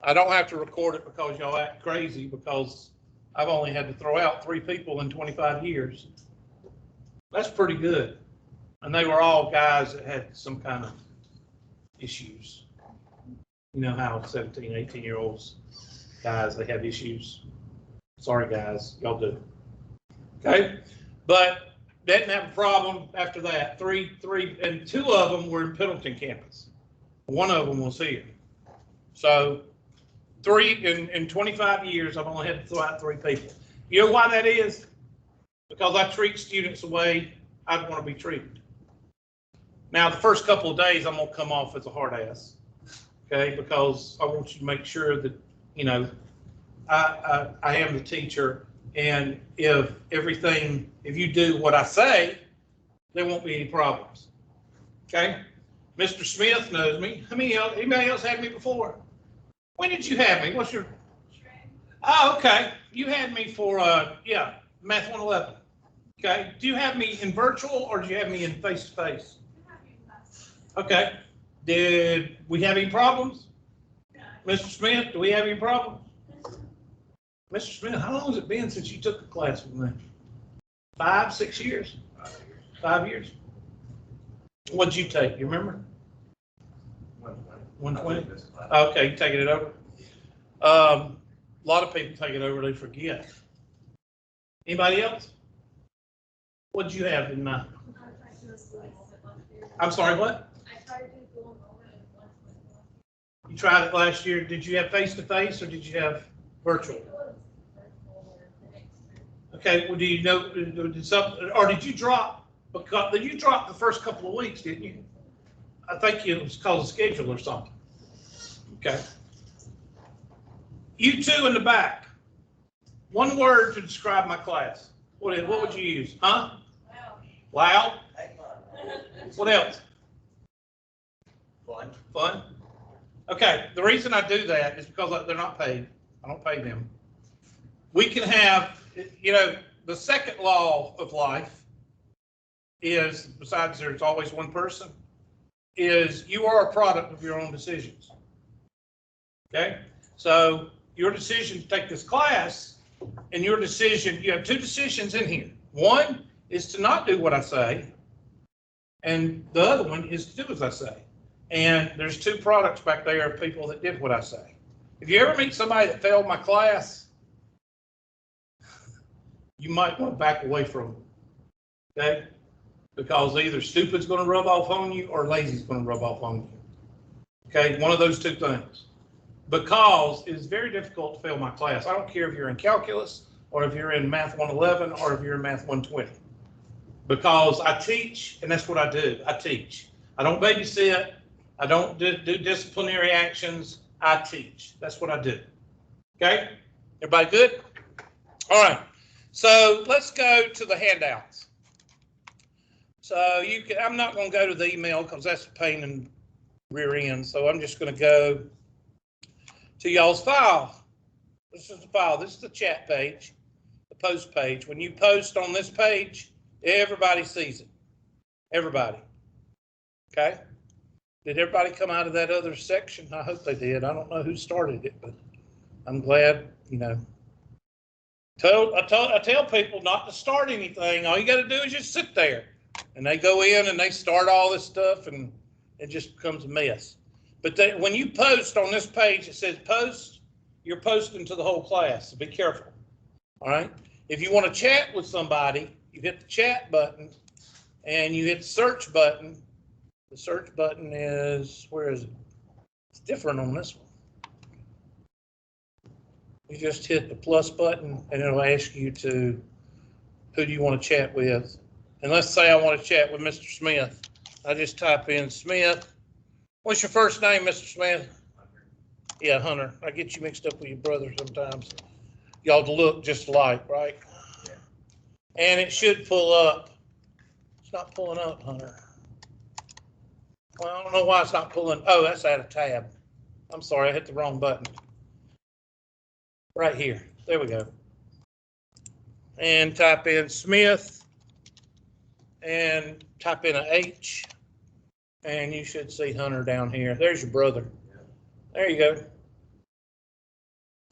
I don't have to record it because y'all act crazy, because I've only had to throw out 3 people in 25 years. That's pretty good. And they were all guys that had some kind of issues. You know how 17, 18-year-olds, guys, they have issues. Sorry, guys, y'all do. Okay? But didn't have a problem after that. Three, and 2 of them were in Pendleton campus. 1 of them was here. So 3 in 25 years, I've only had to throw out 3 people. You know why that is? Because I treat students the way I'd want to be treated. Now, the first couple of days, I'm going to come off as a hard ass, okay? Because I want you to make sure that, you know, I am the teacher, and if you do what I say, there won't be any problems, okay? Mr. Smith knows me. Anybody else had me before? When did you have me? What's your? Oh, okay. You had me for, yeah, Math 111. Okay. Do you have me in virtual, or do you have me in face-to-face? Okay. Did we have any problems? Mr. Smith, do we have any problems? Mr. Smith, how long has it been since you took a class with me? 5, 6 years? 5 years? What did you take? You remember? 120? Okay, you taking it over? A lot of people take it over, they forget. Anybody else? What did you have in mind? I'm sorry, what? You tried it last year. Did you have face-to-face or did you have virtual? Okay, well, do you know, did you drop, because you dropped the first couple of weeks, didn't you? I think it was called a schedule or something. Okay. You 2 in the back. 1 word to describe my class. What would you use? Huh? Loud. What else? Fun. Okay. The reason I do that is because they're not paid. I don't pay them. We can have, you know, the second law of life is, besides there's always one person, is you are a product of your own decisions. Okay? So your decision to take this class, and your decision, you have 2 decisions in here. One is to not do what I say, and the other one is to do as I say. And there's 2 products back there of people that did what I say. If you ever meet somebody that failed my class, you might want to back away from them. Okay? Because either stupid's going to rub off on you or lazy's going to rub off on you. Okay, one of those 2 things. Because it's very difficult to fail my class. I don't care if you're in calculus or if you're in Math 111 or if you're in Math 120. Because I teach, and that's what I do. I teach. I don't babysit. I don't do disciplinary actions. I teach. That's what I do. Okay? Everybody good? All right. So let's go to the handouts. So I'm not going to go to the email because that's a pain in the rear end. So I'm just going to go to y'all's file. This is the file. This is the chat page, the post page. When you post on this page, everybody sees it. Everybody. Okay? Did everybody come out of that other section? I hope they did. I don't know who started it, but I'm glad, you know. I tell people not to start anything. All you got to do is just sit there. And they go in and they start all this stuff, and it just becomes a mess. But when you post on this page, it says post, you're posting to the whole class. So be careful. All right. If you want to chat with somebody, you hit the chat button and you hit the search button. The search button is, where is it? It's different on this one. You just hit the plus button and it'll ask you to, who do you want to chat with? And let's say I want to chat with Mr. Smith. I just type in Smith. What's your first name, Mr. Smith? Yeah, Hunter. I get you mixed up with your brother sometimes. Y'all look just alike, right? Yeah. And it should pull up. It's not pulling up, Hunter. Well, I don't know why it's not pulling. Oh, that's out of tab. I'm sorry, I hit the wrong button. Right here. There we go. And type in Smith and type in a H, and you should see Hunter down here. There's your brother. There you go.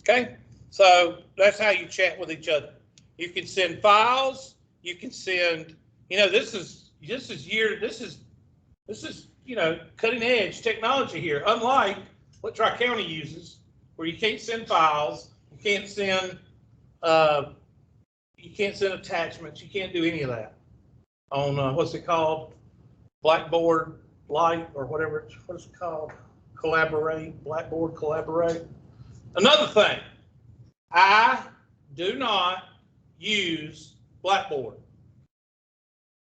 Okay, so that's how you chat with each other. You can send files. You can send. This is cutting edge technology here. Unlike what Tri-County uses, where you can't send files, you can't send attachments, you can't do any of that on what's it called, Blackboard Lite or whatever what's it called, Blackboard Collaborate. Another thing, I do not use Blackboard.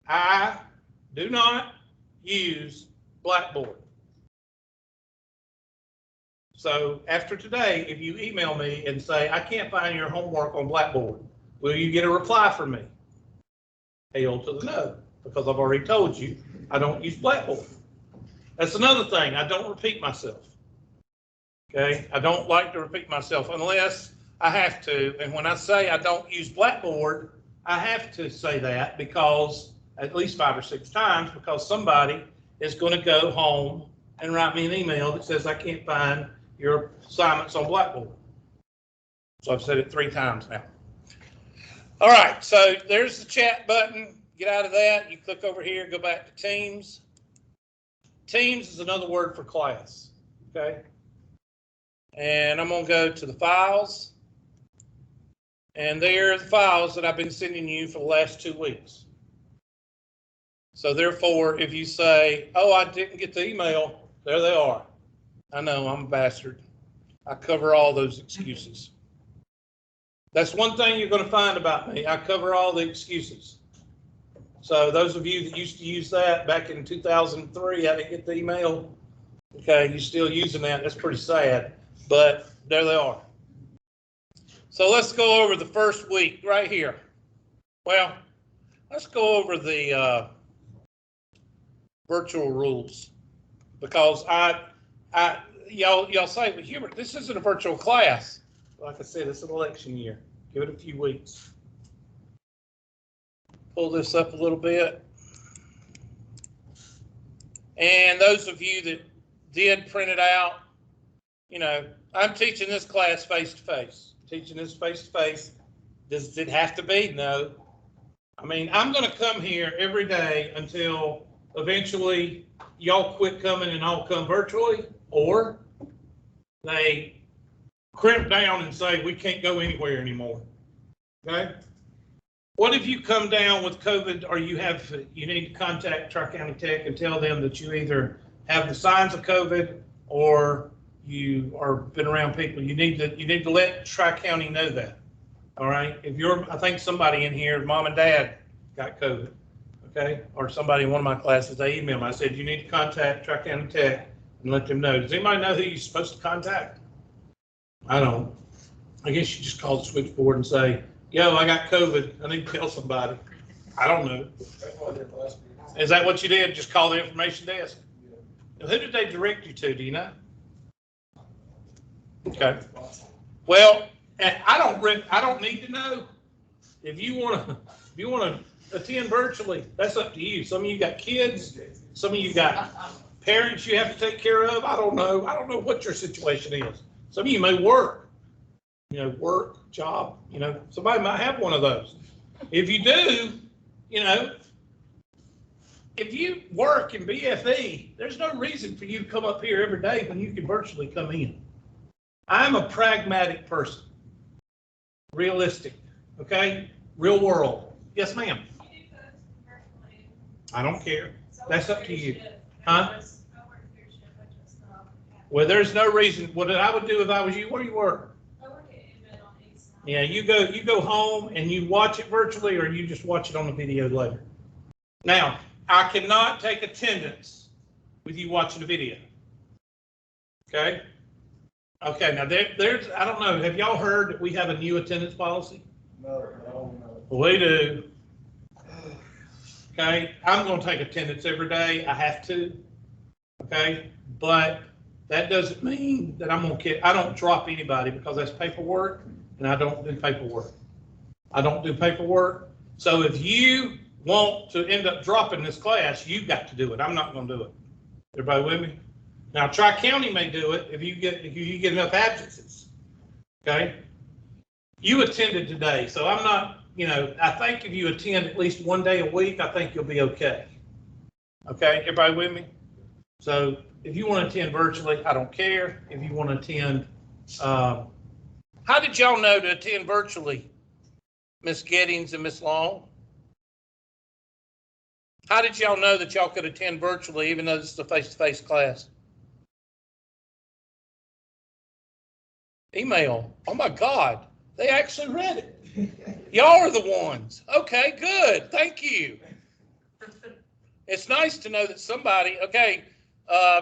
I do not use Blackboard. So after today, if you email me and say, I can't find your homework on Blackboard, will you get a reply from me? Hell to the no, because I've already told you I don't use Blackboard. That's another thing, I don't repeat myself. Okay, I don't like to repeat myself unless I have to. And when I say I don't use Blackboard, I have to say that because at least 5 or 6 times, because somebody is going to go home and write me an email that says I can't find your assignments on Blackboard. So I've said it 3 times now. All right, so there's the chat button. Get out of that. You click over here, go back to Teams. Teams is another word for class, okay? And I'm going to go to the files. And there are the files that I've been sending you for the last 2 weeks. So therefore, if you say, oh, I didn't get the email, there they are. I know, I'm a bastard. I cover all those excuses. That's one thing you're going to find about me. I cover all the excuses. So those of you that used to use that back in 2003, I didn't get the email. Okay, you're still using that. That's pretty sad, but there they are. So let's go over the first week right here. Well, let's go over the virtual rules, because y'all say, but Hubert, this isn't a virtual class. Like I said, it's an election year. Give it a few weeks. Pull this up a little bit. And those of you that did print it out, I'm teaching this class face-to-face. Teaching this face-to-face. Does it have to be? No. I mean, I'm going to come here every day until eventually y'all quit coming and I'll come virtually, or they crimp down and say we can't go anywhere anymore. Okay? What if you come down with COVID, or you need to contact Tri-County Tech and tell them that you either have the signs of COVID or you are been around people? You need to let Tri-County know that. All right. I think somebody in here, mom and dad got COVID. Okay, or somebody in one of my classes, they emailed me. I said, you need to contact Tri-County Tech and let them know. Does anybody know who you're supposed to contact? I don't. I guess you just call the switchboard and say, yo, I got COVID. I need to tell somebody. I don't know. Is that what you did? Just call the information desk? Yeah. Who did they direct you to? Do you know? Okay. Well, I don't need to know. If you want to attend virtually, that's up to you. Some of you got kids, some of you got parents you have to take care of. I don't know what your situation is. Some of you may work, job, somebody might have one of those. If you do, if you work in BFE, there's no reason for you to come up here every day when you can virtually come in. I'm a pragmatic person, realistic, okay? Real world. Yes, ma'am. I don't care. That's up to you. Huh? Well, there's no reason. What I would do if I was you, where do you work? I work at Embed on East Side. Yeah, you go home and you watch it virtually, or you just watch it on the video later. Now, I cannot take attendance with you watching the video. Okay? Okay, now there's, I don't know, have y'all heard that we have a new attendance policy? No. We do. Okay, I'm going to take attendance every day. I have to. Okay, but that doesn't mean that I'm going to I don't drop anybody, because that's paperwork, and I don't do paperwork. I don't do paperwork. So if you want to end up dropping this class, you've got to do it. I'm not going to do it. Everybody with me? Now, Tri-County may do it if you get enough absences. Okay? You attended today, so I'm not, I think if you attend at least one day a week, I think you'll be okay. Okay, everybody with me? So if you want to attend virtually, I don't care. If you want to attend, how did y'all know to attend virtually, Miss Gettings and Miss Long? How did y'all know that y'all could attend virtually even though this is a face-to-face class? Email. Oh my God, they actually read it. Y'all are the ones. Okay, good. Thank you. It's nice to know that somebody, okay, I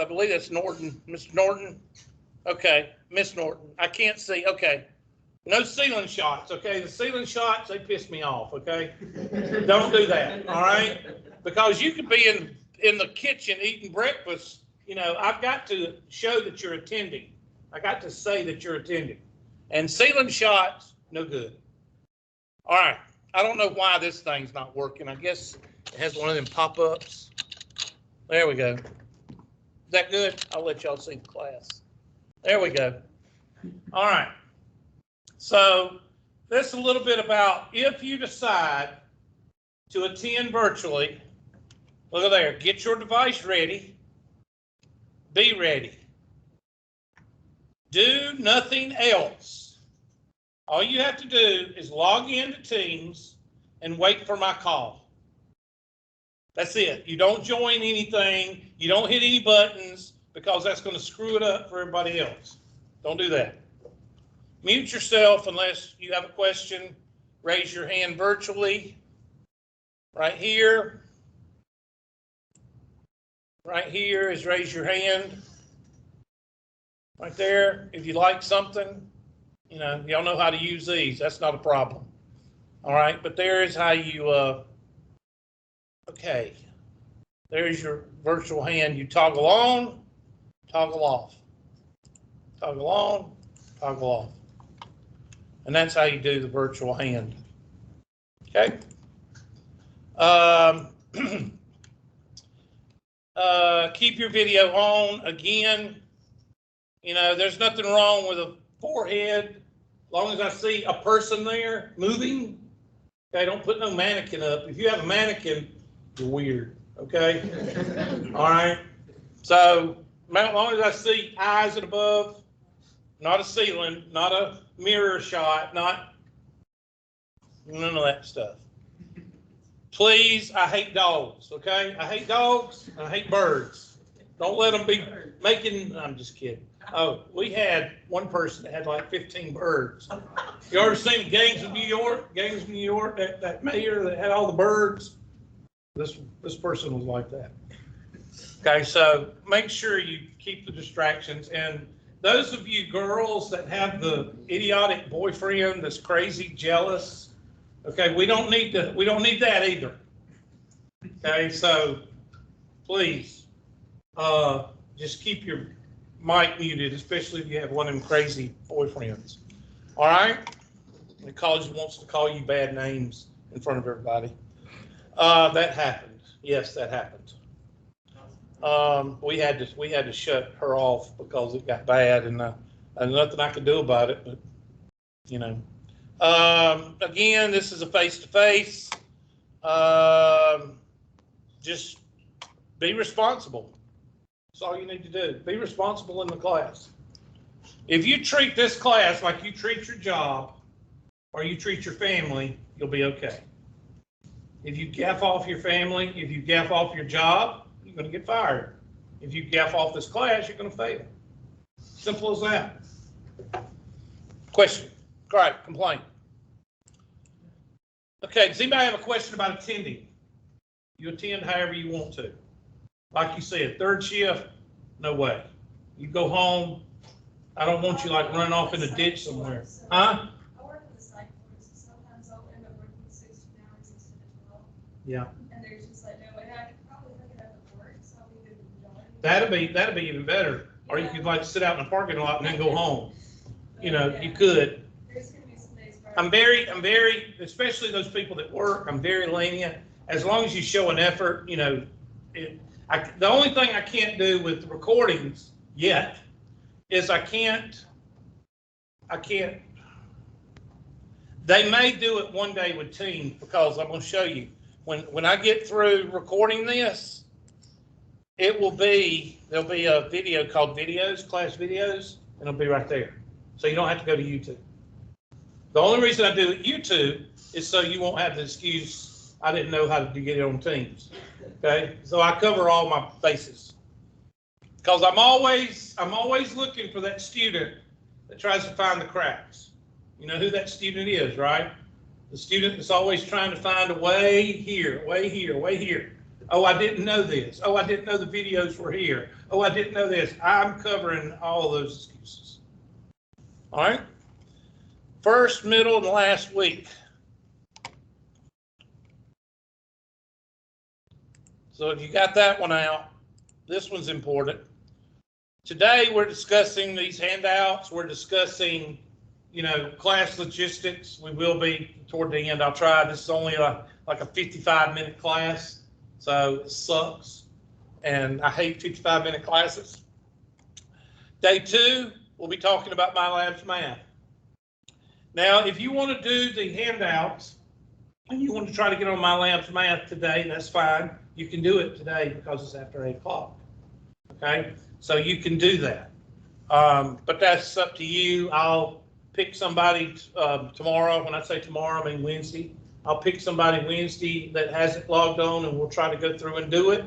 believe that's Norton, Mr. Norton. Okay, Miss Norton. I can't see. Okay. No ceiling shots, okay? The ceiling shots, they piss me off, okay? Don't do that, all right? Because you could be in the kitchen eating breakfast. I've got to show that you're attending. I got to say that you're attending. And ceiling shots, no good. All right. I don't know why this thing's not working. I guess it has one of them pop-ups. There we go. Is that good? I'll let y'all see the class. There we go. All right. So this is a little bit about if you decide to attend virtually, look at there, get your device ready, be ready. Do nothing else. All you have to do is log into Teams and wait for my call. That's it. You don't join anything. You don't hit any buttons because that's going to screw it up for everybody else. Don't do that. Mute yourself unless you have a question. Raise your hand virtually. Right here. Right here is raise your hand. Right there. If you like something, y'all know how to use these. That's not a problem. All right, but there is how you, okay. There's your virtual hand. You toggle on, toggle off. Toggle on, toggle off. And that's how you do the virtual hand. Okay. Keep your video on. Again, there's nothing wrong with a forehead. As long as I see a person there moving, okay, don't put no mannequin up. If you have a mannequin, you're weird, okay? All right. So as long as I see eyes and above, not a ceiling, not a mirror shot, not none of that stuff. Please, I hate dogs, okay? I hate dogs, and I hate birds. Don't let them be making, I'm just kidding. Oh, we had one person that had like 15 birds. You ever seen Gangs of New York? Gangs of New York, that mayor that had all the birds? This person was like that. Okay, so make sure you keep the distractions. And those of you girls that have the idiotic boyfriend that's crazy, jealous, okay, we don't need that either. Okay, so please, just keep your mic muted, especially if you have one of them crazy boyfriends. All right? The college wants to call you bad names in front of everybody. That happened. Yes, that happened. We had to shut her off because it got bad, and there's nothing I could do about it. But again, this is a face-to-face. Just be responsible. That's all you need to do. Be responsible in the class. If you treat this class like you treat your job or you treat your family, you'll be okay. If you gaff off your family, if you gaff off your job, you're going to get fired. If you gaff off this class, you're going to fail. Simple as that. Question. All right, complaint. Okay, does anybody have a question about attending? You attend however you want to. Like you said, third shift, no way. You go home. I don't want you like running off in a ditch somewhere. Huh? I work in the psych ward, so sometimes I'll end up working 16 hours instead of 12. Yeah. And there's just like, no way, I could probably hook it up at work, so I'll be good with the That'd be even better. Or you could like sit out in the parking lot and then go home. You could. There's gonna be some days where I'm very, especially those people that work, I'm very lenient. As long as you show an effort, the only thing I can't do with the recordings yet is I can't I can't, they may do it one day with teams, because I'm going to show you, when I get through recording this, there'll be a video called videos, class videos, and it'll be right there. So you don't have to go to YouTube. The only reason I do it YouTube is so you won't have the excuse, I didn't know how to get it on Teams. Okay, so I cover all my bases. Because I'm always looking for that student that tries to find the cracks. You know who that student is, right? The student that's always trying to find a way here, way here, way here. Oh, I didn't know this. Oh, I didn't know the videos were here. Oh, I didn't know this. I'm covering all those excuses. All right? First, middle, and last week. So if you got that one out, this one's important. Today, we're discussing these handouts. We're discussing, class logistics. We will be toward the end. I'll try. This is only like a 55-minute class, so it sucks. And I hate 55-minute classes. Day 2, we'll be talking about MyLabs Math. Now, if you want to do the handouts and you want to try to get on MyLabs Math today, that's fine. You can do it today because it's after 8 o'clock. Okay, so you can do that. But that's up to you. I'll pick somebody tomorrow. When I say tomorrow, I mean Wednesday. I'll pick somebody Wednesday that hasn't logged on, and we'll try to go through and do it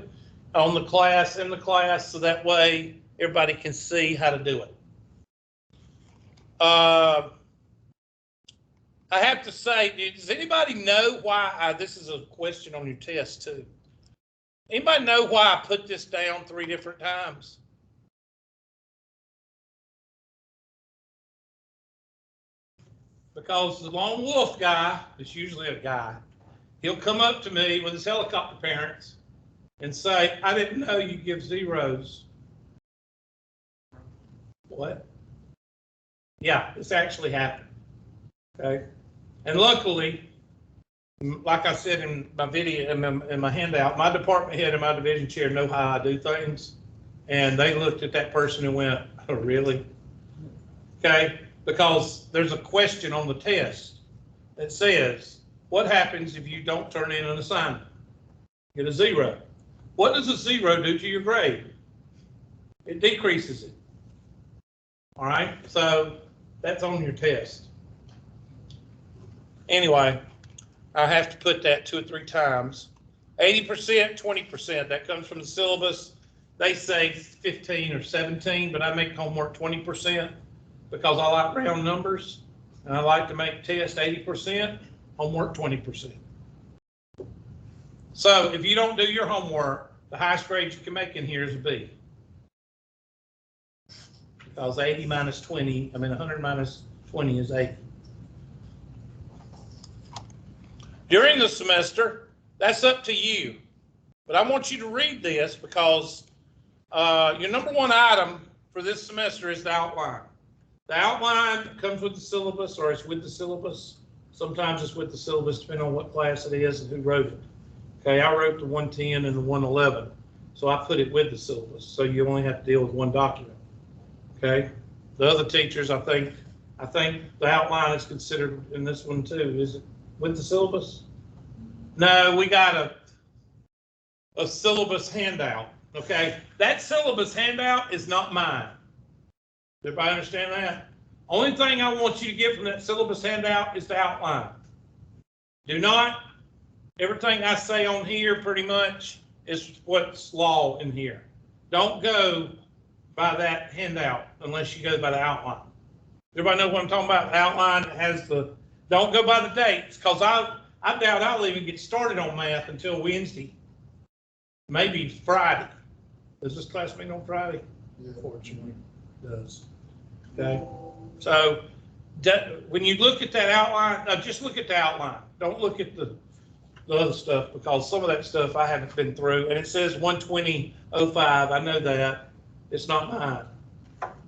on the class, in the class, so that way everybody can see how to do it. I have to say, does anybody know why this is a question on your test too? Anybody know why I put this down 3 different times? Because the lone wolf guy, it's usually a guy, he'll come up to me with his helicopter parents and say, I didn't know you give zeros. What? Yeah, this actually happened. Okay. And luckily, like I said in my video, in my handout, my department head and my division chair know how I do things. And they looked at that person and went, oh, really? Okay, because there's a question on the test that says, what happens if you don't turn in an assignment? Get a 0. What does a 0 do to your grade? It decreases it. All right, so that's on your test. Anyway, I have to put that 2 or 3 times. 80%, 20%, that comes from the syllabus. They say 15 or 17, but I make homework 20% because I like round numbers, and I like to make test 80%, homework 20%. So if you don't do your homework, the highest grade you can make in here is a B. Because 80 minus 20, 100 minus 20 is 80. During the semester, that's up to you. But I want you to read this because your number 1 item for this semester is the outline. The outline comes with the syllabus, or it's with the syllabus. Sometimes it's with the syllabus, depending on what class it is and who wrote it. Okay, I wrote the 110 and the 111, so I put it with the syllabus, so you only have to deal with 1 document. Okay, the other teachers, I think the outline is considered in this one too. Is it with the syllabus? No, we got a syllabus handout. Okay, that syllabus handout is not mine. Everybody understand that? Only thing I want you to get from that syllabus handout is the outline. Do not, everything I say on here pretty much is what's law in here. Don't go by that handout unless you go by the outline. Everybody know what I'm talking about? The outline has don't go by the dates, because I doubt I'll even get started on math until Wednesday, maybe Friday. Does this class meet on Friday? Yeah, fortunately, It does. Okay. So when you look at that outline, just look at the outline. Don't look at the other stuff, because some of that stuff I haven't been through. And it says 120.05. I know that. It's not mine.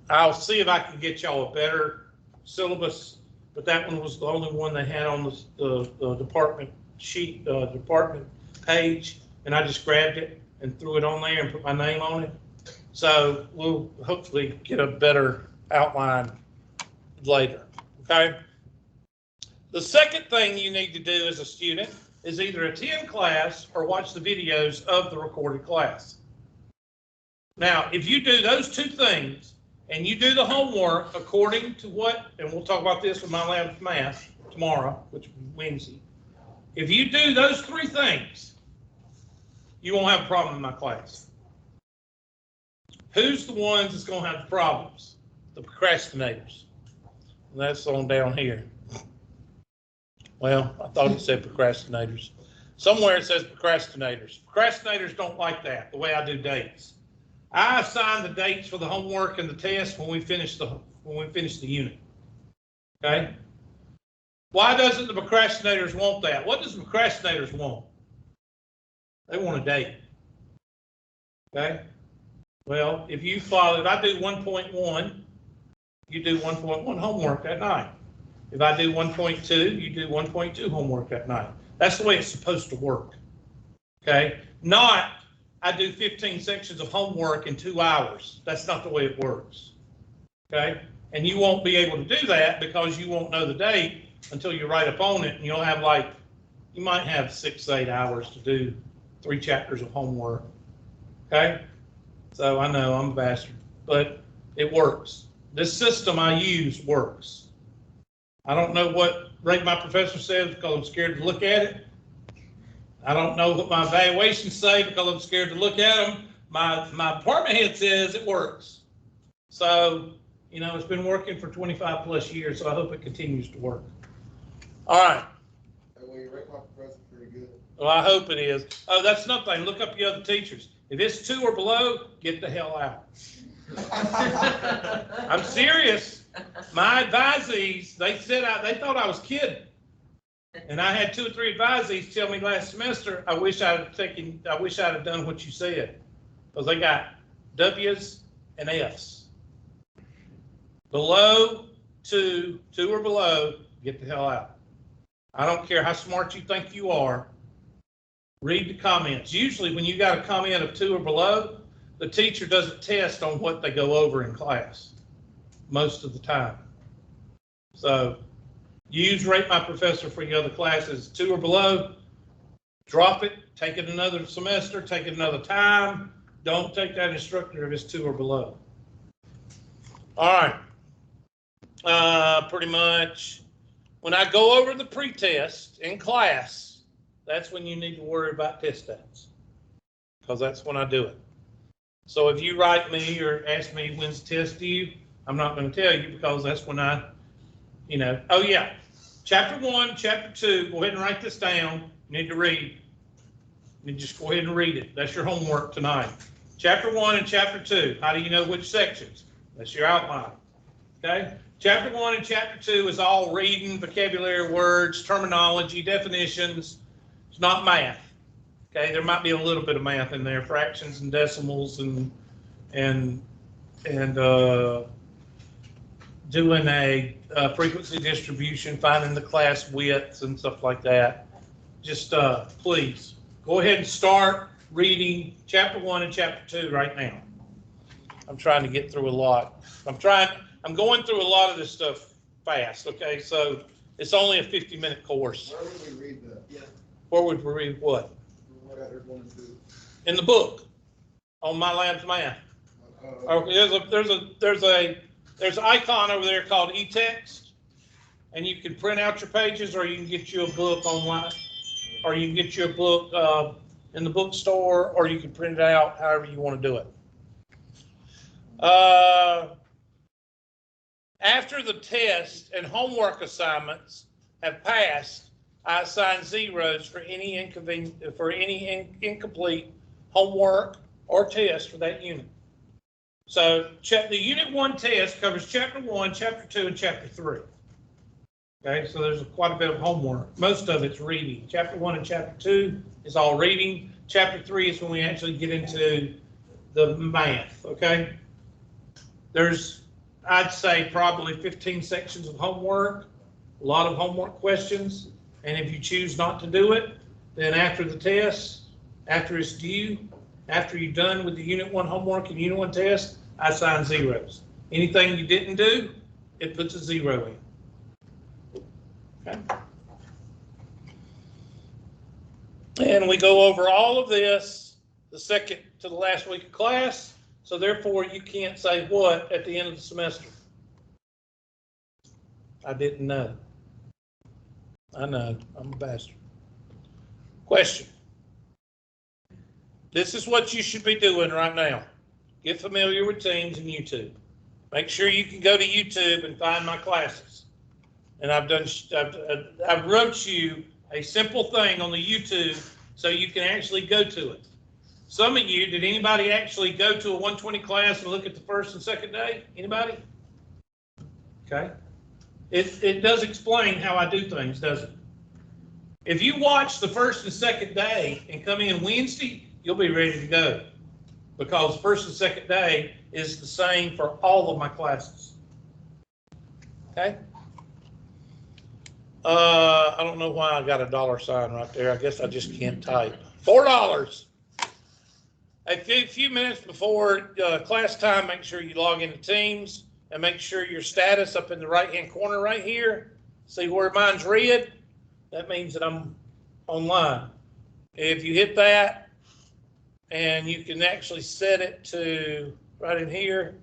I'll see if I can get y'all a better syllabus, but that one was the only one they had on the department sheet, department page, and I just grabbed it and threw it on there and put my name on it. So we'll hopefully get a better outline later, okay? The second thing you need to do as a student is either attend class or watch the videos of the recorded class. Now, if you do those two things and you do the homework according to what, and we'll talk about this with my lab of math tomorrow, which will be Wednesday. If you do those three things, you won't have a problem in my class. Who's the ones that's going to have the problems? The procrastinators. And that's on down here. Well, I thought it said procrastinators. Somewhere it says procrastinators. Procrastinators don't like that, the way I do dates. I assign the dates for the homework and the test when we finish the unit. Okay? Why doesn't the procrastinators want that? What does the procrastinators want? They want a date. Okay? Well, if I do 1.1, you do 1.1 homework that night. If I do 1.2, you do 1.2 homework that night. That's the way it's supposed to work. Okay? Not, I do 15 sections of homework in 2 hours. That's not the way it works. Okay? And you won't be able to do that because you won't know the date until you write up on it, and you'll have you might have 6 to 8 hours to do 3 chapters of homework. Okay? So I know I'm a bastard, but it works. This system I use works. I don't know what rate my professor says because I'm scared to look at it. I don't know what my evaluations say because I'm scared to look at them. My department head says it works. So, it's been working for 25 plus years, so I hope it continues to work. All right. Well, you rate my professor pretty good. Well, I hope it is. Oh, that's another thing. Look up the other teachers. If it's 2 or below, get the hell out. I'm serious. My advisees, they thought I was kidding. And I had 2 or 3 advisees tell me last semester, I wish I'd have done what you said. Because they got W's and F's. Below 2 or below, get the hell out. I don't care how smart you think you are. Read the comments. Usually when you got a comment of 2 or below, the teacher doesn't test on what they go over in class most of the time. So use Rate My Professor for your other classes. 2 or below, drop it, take it another semester, take it another time. Don't take that instructor if it's 2 or below. All right. Pretty much when I go over the pretest in class, that's when you need to worry about test stats, because that's when I do it. So if you write me or ask me when's the test due, I'm not going to tell you because that's when oh yeah, chapter 1, chapter 2, go ahead and write this down. You need to read. You just go ahead and read it. That's your homework tonight. Chapter 1 and chapter 2, how do you know which sections? That's your outline. Okay? Chapter 1 and chapter 2 is all reading, vocabulary, words, terminology, definitions. It's not math. Okay, there might be a little bit of math in there, fractions and decimals and doing a frequency distribution, finding the class widths and stuff like that. Just please go ahead and start reading chapter 1 and chapter 2 right now. I'm trying to get through a lot. I'm going through a lot of this stuff fast. Okay, so it's only a 50-minute course. Where would we read that? Yeah. Where would we read what? In the book on My Lab's Math. Okay, there's an icon over there called e-text, and you can print out your pages, or you can get you a book online, or you can get you a book in the bookstore, or you can print it out, however you want to do it. After the test and homework assignments have passed, I assign zeros for any incomplete homework or test for that unit. So the Unit 1 test covers Chapter 1, Chapter 2, and Chapter 3. Okay, so there's quite a bit of homework. Most of it's reading. Chapter 1 and Chapter 2 is all reading. Chapter 3 is when we actually get into the math, okay? There's, I'd say, probably 15 sections of homework, a lot of homework questions. And if you choose not to do it, then after the test, after it's due, after you're done with the Unit 1 homework and Unit 1 test, I assign zeros. Anything you didn't do it puts a 0 in. Okay. And we go over all of this the second to the last week of class, so therefore you can't say what at the end of the semester. I didn't know. I know, I'm a bastard. Question. This is what you should be doing right now. Get familiar with Teams and YouTube. Make sure you can go to YouTube and find my classes. And I've wrote you a simple thing on the YouTube so you can actually go to it. Some of you, did anybody actually go to a 120 class and look at the first and second day? Anybody? Okay. It does explain how I do things, doesn't it? If you watch the first and second day and come in Wednesday, you'll be ready to go. Because first and second day is the same for all of my classes. Okay? I don't know why I got a $sign right there. I guess I just can't type. $4. A few minutes before class time, make sure you log into Teams and make sure your status up in the right-hand corner right here. See where mine's red? That means that I'm online. If you hit that, and you can actually set it to, right in here,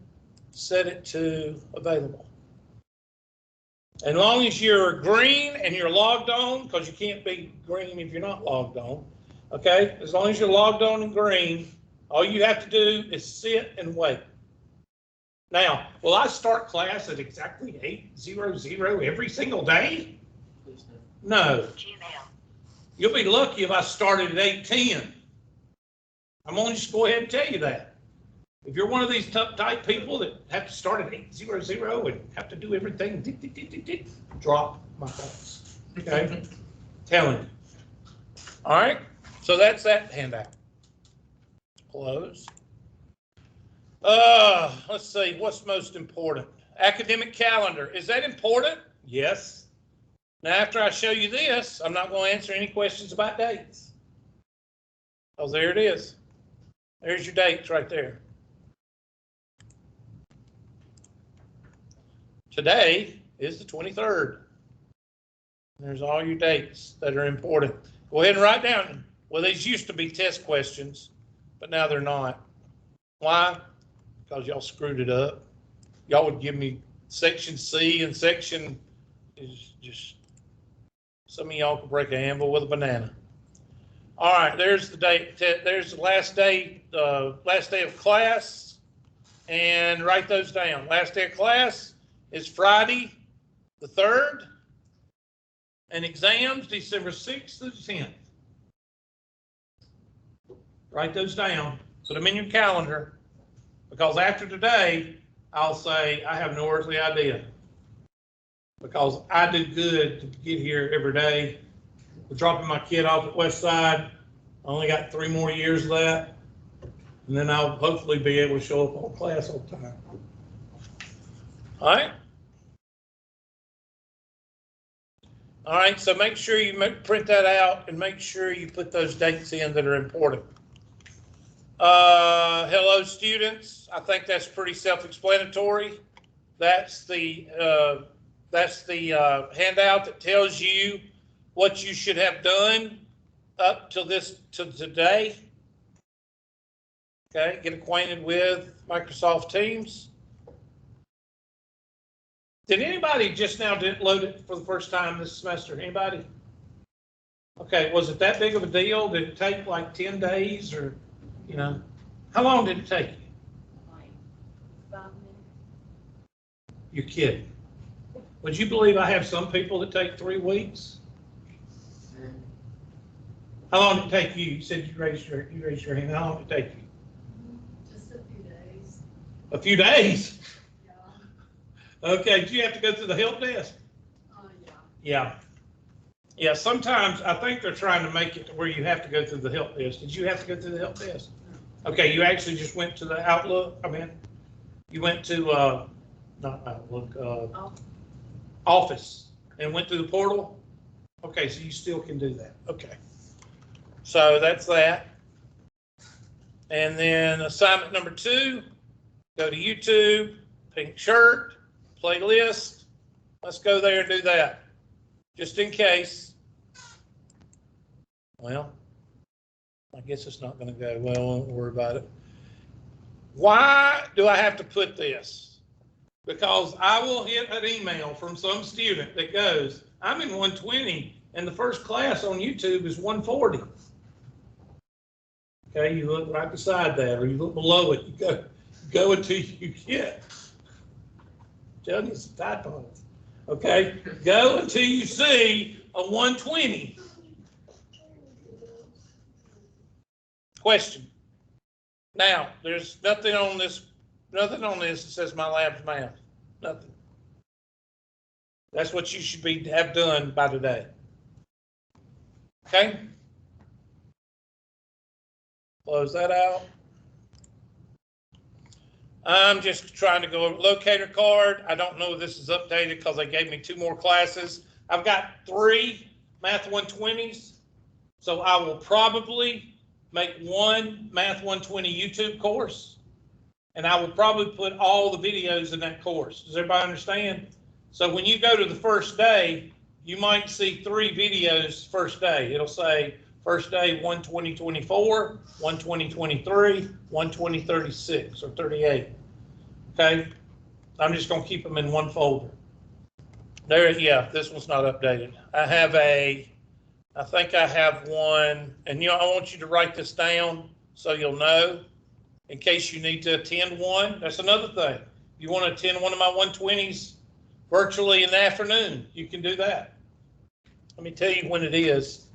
set it to available. As long as you're green and you're logged on, because you can't be green if you're not logged on, okay? As long as you're logged on and green, all you have to do is sit and wait. Now, will I start class at exactly 8:00 every single day? No. You'll be lucky if I started at 8:10. I'm only just go ahead and tell you that. If you're one of these tough type people that have to start at 8:00 and have to do everything, drop my thoughts. Okay? Telling you. All right? So that's that handout. Close. Let's see, what's most important? Academic calendar. Is that important? Yes. Now, after I show you this, I'm not going to answer any questions about dates. Oh, there it is. There's your dates right there. Today is the 23rd. There's all your dates that are important. Go ahead and write down. Well, these used to be test questions, but now they're not. Why? Because y'all screwed it up. Y'all would give me section C and section is just, some of y'all could break a handle with a banana. All right, there's the date. There's the last day of class, and write those down. Last day of class is Friday the 3rd, and exams December 6th through 10th. Write those down. Put them in your calendar, because after today, I'll say I have no earthly idea, because I do good to get here every day. We're dropping my kid off at West Side. I only got 3 more years of that, and then I'll hopefully be able to show up on class on time. All right? All right, so make sure you print that out and make sure you put those dates in that are important. Hello, students. I think that's pretty self-explanatory. That's the handout that tells you what you should have done up to today. Okay, get acquainted with Microsoft Teams. Did anybody just now load it for the first time this semester? Anybody? Okay, was it that big of a deal? Did it take like 10 days or, you know, how long did it take you? Like 5 minutes. You're kidding. Would you believe I have some people that take 3 weeks? How long did it take you? You said you raised your hand. How long did it take you? Just a few days. A few days? Yeah. Okay, did you have to go through the help desk? Yeah. Yeah. Yeah, sometimes I think they're trying to make it to where you have to go through the help desk. Did you have to go through the help desk? Okay, you actually just went to the Outlook, you went to, not Outlook, Office and went through the portal? Okay, so you still can do that. Okay. So that's that. And then assignment number 2, go to YouTube, pink shirt, playlist. Let's go there and do that. Just in case. Well, I guess it's not going to go well. I won't worry about it. Why do I have to put this? Because I will hit an email from some student that goes, I'm in 120 and the first class on YouTube is 140. Okay, you look right beside that or you look below it. You go until you get. I'm telling you some typos. Okay, go until you see a 120. Question. Now, there's nothing on this that says my lab's math. Nothing. That's what you should have done by today. Okay? Close that out. I'm just trying to go over Locator Card. I don't know if this is updated because they gave me 2 more classes. I've got 3 Math 120s, so I will probably make 1 Math 120 YouTube course, and I will probably put all the videos in that course. Does everybody understand? So when you go to the first day, you might see 3 videos first day. It'll say first day 12024, 12023, 12036 or 38. Okay, I'm just going to keep them in one folder. There, yeah, this one's not updated. I think I have one, and I want you to write this down so you'll know in case you need to attend one. That's another thing. You want to attend one of my 120s virtually in the afternoon, you can do that. Let me tell you when it is.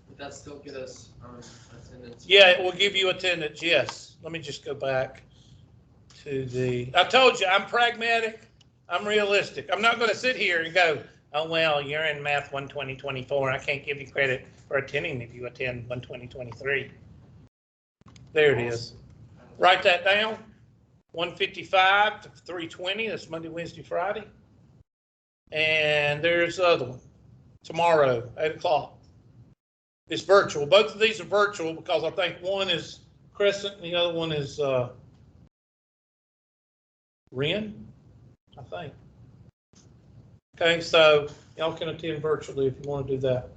Would that still get us attendance? Yeah, it will give you attendance, yes. Let me just go back to I told you, I'm pragmatic, I'm realistic. I'm not going to sit here and go, oh, well, you're in Math 12024. I can't give you credit for attending if you attend 12023. There it is. Write that down. 155 to 320. That's Monday, Wednesday, Friday. And there's the other one. Tomorrow, 8 o'clock. It's virtual. Both of these are virtual because I think one is Crescent and the other one is Wren, I think. Okay, so y'all can attend virtually if you want to do that.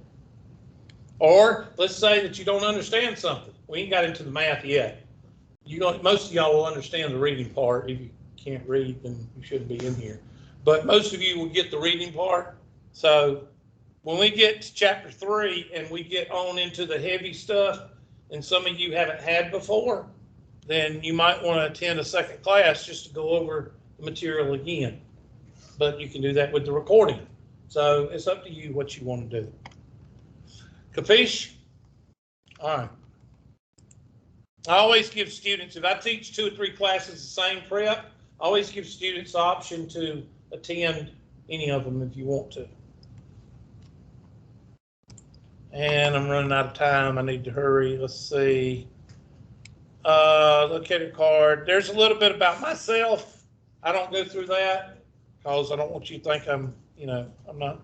Or let's say that you don't understand something. We ain't got into the math yet. Most of y'all will understand the reading part. If you can't read, then you shouldn't be in here. But most of you will get the reading part. So when we get to chapter 3 and we get on into the heavy stuff, and some of you haven't had before, then you might want to attend a second class just to go over the material again. But you can do that with the recording. So it's up to you what you want to do. Capiche? All right. I always give students, if I teach 2 or 3 classes the same prep, I always give students the option to attend any of them if you want to. And I'm running out of time. I need to hurry. Let's see. Locator Card. There's a little bit about myself. I don't go through that because I don't want you to think I'm not.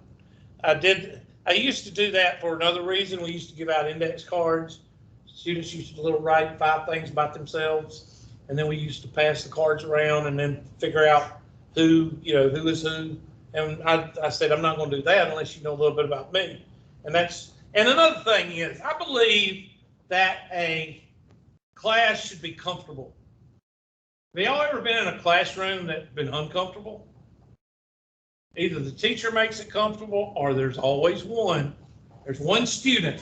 I used to do that for another reason. We used to give out index cards. Students used to write 5 things about themselves, and then we used to pass the cards around and then figure out who is who. And I said, I'm not going to do that unless you know a little bit about me. And another thing is, I believe that a class should be comfortable. Have y'all ever been in a classroom that's been uncomfortable? Either the teacher makes it comfortable or there's always one. There's one student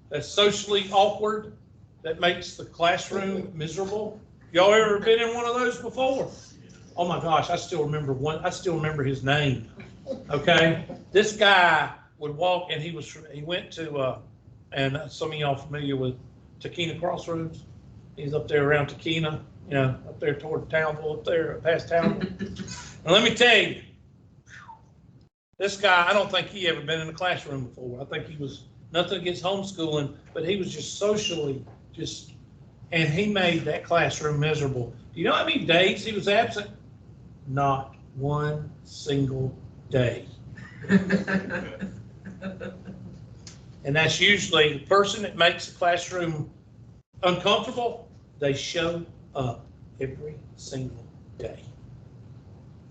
that's socially awkward that makes the classroom miserable. Y'all ever been in one of those before? Oh my gosh, I still remember one. I still remember his name. Okay, this guy would walk, and he went to, and some of y'all familiar with Takina Crossroads. He's up there around Takina, up there toward Townville, up there past Townville. And let me tell you, this guy, I don't think he ever been in a classroom before. I think he was, nothing against homeschooling, but he was just socially and he made that classroom miserable. Do you know how many days he was absent? Not one single day. And that's usually the person that makes the classroom uncomfortable. They show up. every single day.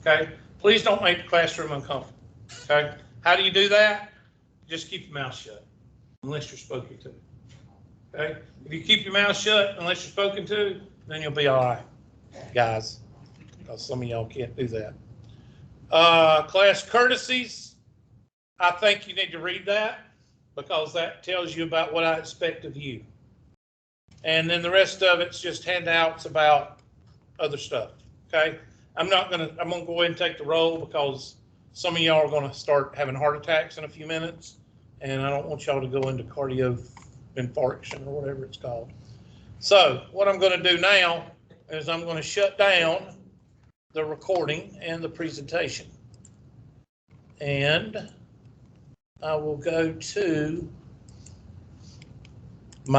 Okay? Please don't make the classroom uncomfortable. Okay? How do you do that? Just keep your mouth shut, unless you're spoken to. Okay? If you keep your mouth shut, unless you're spoken to, then you'll be all right, guys, because some of y'all can't do that. Class courtesies, I think you need to read that because that tells you about what I expect of you. And then the rest of it's just handouts about other stuff, okay? I'm gonna go ahead and take the roll because some of y'all are gonna start having heart attacks in a few minutes, and I don't want y'all to go into cardio infarction or whatever it's called. So what I'm gonna do now is I'm gonna shut down the recording and the presentation. And I will go to